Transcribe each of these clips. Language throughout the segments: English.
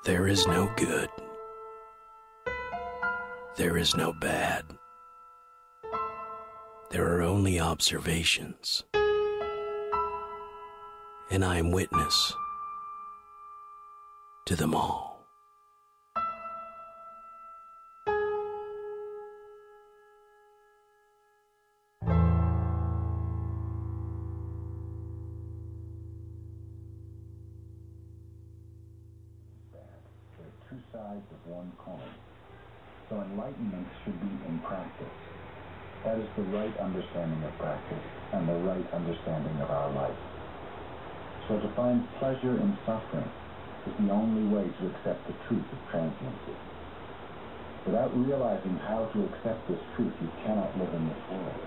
There is no good. There is no bad. There are only observations. And I am witness to them all. Two sides of one coin. So enlightenment should be in practice. That is the right understanding of practice and the right understanding of our life. So to find pleasure in suffering is the only way to accept the truth of transiency. Without realizing how to accept this truth, you cannot live in this world.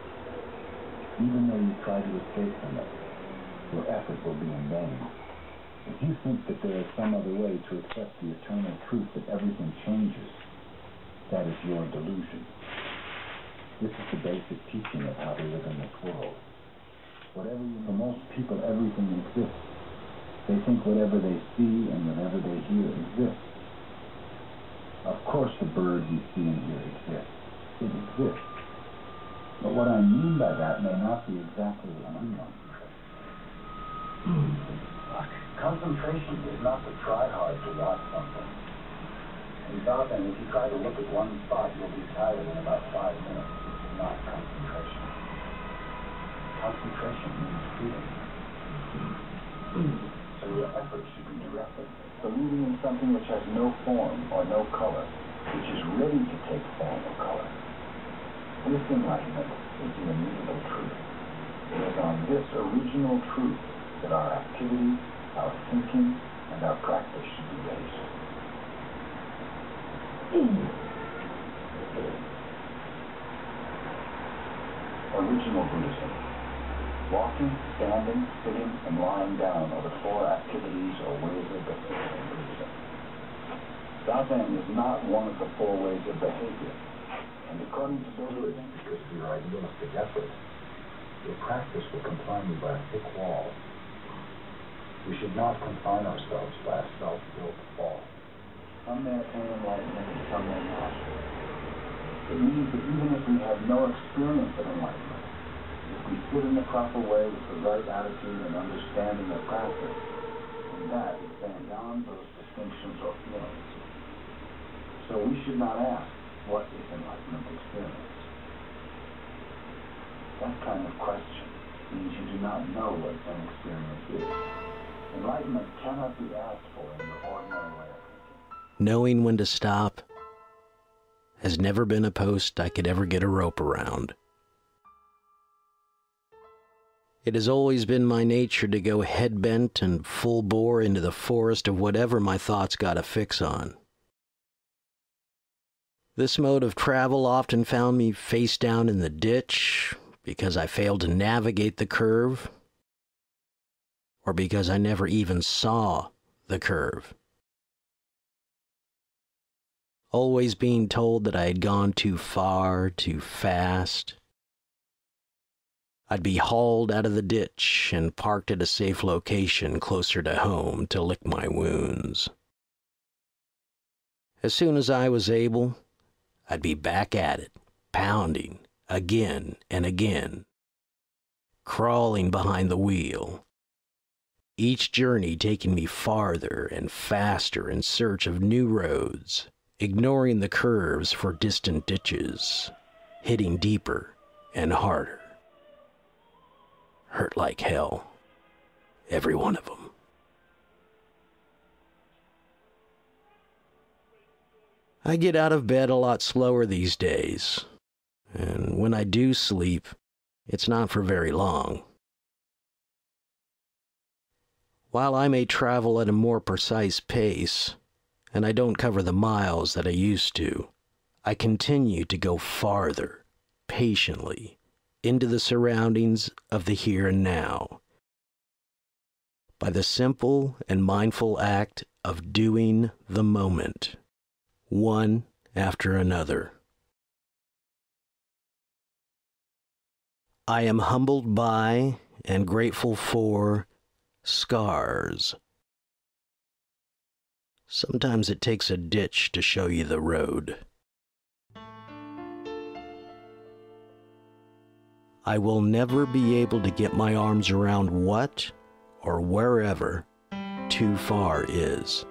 Even though you try to escape from it, your effort will be in vain. If you think that there is some other way to accept the eternal truth that everything changes, that is your delusion. This is the basic teaching of how to live in this world. For most people, everything exists. They think whatever they see and whatever they hear exists. Of course the bird you see and hear exists. It exists. But what I mean by that may not be exactly what I mean. Concentration is not to try hard to watch something. In Zazen, if you try to look at one spot, you'll be tired in about 5 minutes. This is not concentration. Concentration means freedom. So your effort should be directed, believing in something which has no form or no color, which is ready to take form or color. This enlightenment is the immutable truth. It is on this original truth that our activity, our thinking, and our practice should be based. Original Buddhism. Walking, standing, sitting, and lying down are the 4 activities or ways of behavior in Buddhism. Zazen is not one of the 4 ways of behavior. And according to Buddhism, because of your idealistic effort, your practice will confine you by a thick wall. We should not confine ourselves by a self-built wall. Some may attain enlightenment and some may not. It means that even if we have no experience of enlightenment, if we sit in the proper way with the right attitude and understanding of practice, then that is beyond those distinctions or feelings. So we should not ask, what is enlightenment experience? That kind of question means you do not know what an experience is. Enlightenment cannot be asked for in your ordinary way of thinking. Knowing when to stop has never been a post I could ever get a rope around. It has always been my nature to go head-bent and full bore into the forest of whatever my thoughts got a fix on. This mode of travel often found me face down in the ditch because I failed to navigate the curve, or because I never even saw the curve. Always being told that I had gone too far, too fast. I'd be hauled out of the ditch and parked at a safe location closer to home to lick my wounds. As soon as I was able, I'd be back at it, pounding again and again, crawling behind the wheel. Each journey taking me farther and faster in search of new roads, ignoring the curves for distant ditches, hitting deeper and harder. Hurt like hell, every one of them. I get out of bed a lot slower these days, and when I do sleep, it's not for very long. While I may travel at a more precise pace, and I don't cover the miles that I used to, I continue to go farther, patiently, into the surroundings of the here and now, by the simple and mindful act of doing the moment, one after another. I am humbled by and grateful for scars. Sometimes it takes a ditch to show you the road. I will never be able to get my arms around what or wherever too far is.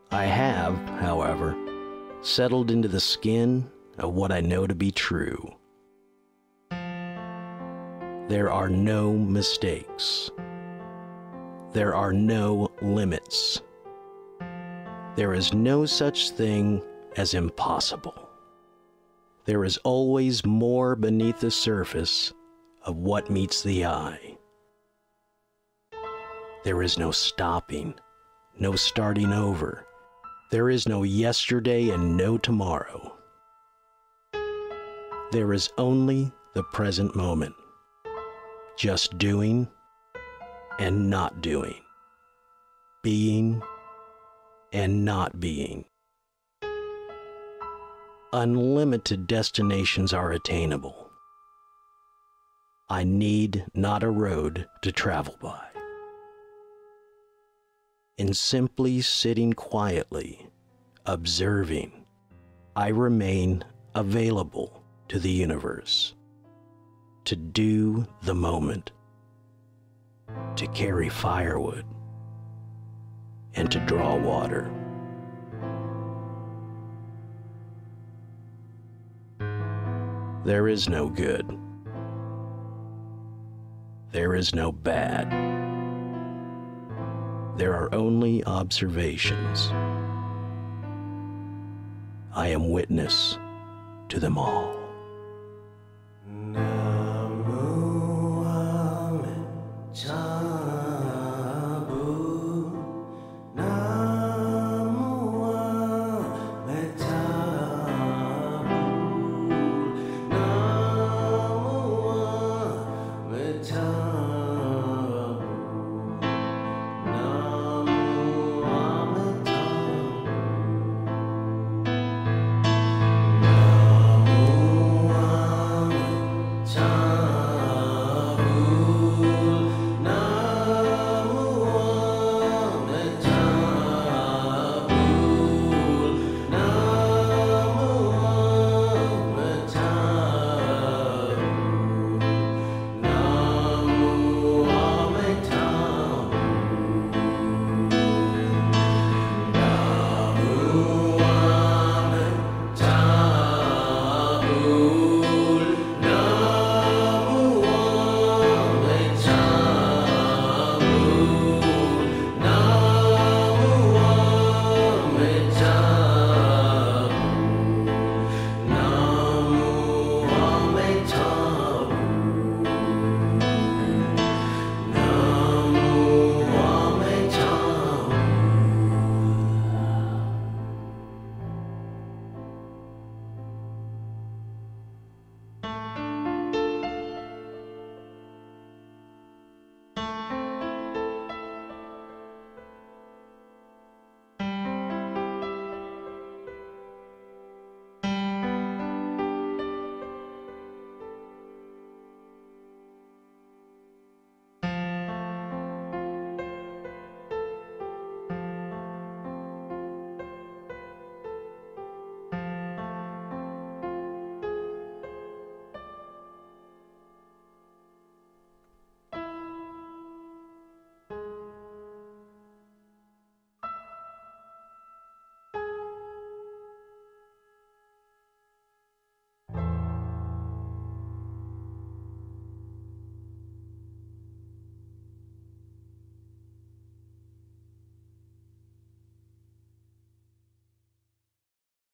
I have, however, settled into the skin of what I know to be true. There are no mistakes. There are no limits. There is no such thing as impossible. There is always more beneath the surface of what meets the eye. There is no stopping, no starting over. There is no yesterday and no tomorrow. There is only the present moment, just doing and not doing, being and not being. Unlimited destinations are attainable. I need not a road to travel by. In simply sitting quietly, observing, I remain available to the universe, to do the moment, to carry firewood, and to draw water. There is no good. There is no bad. There are only observations. I am witness to them all.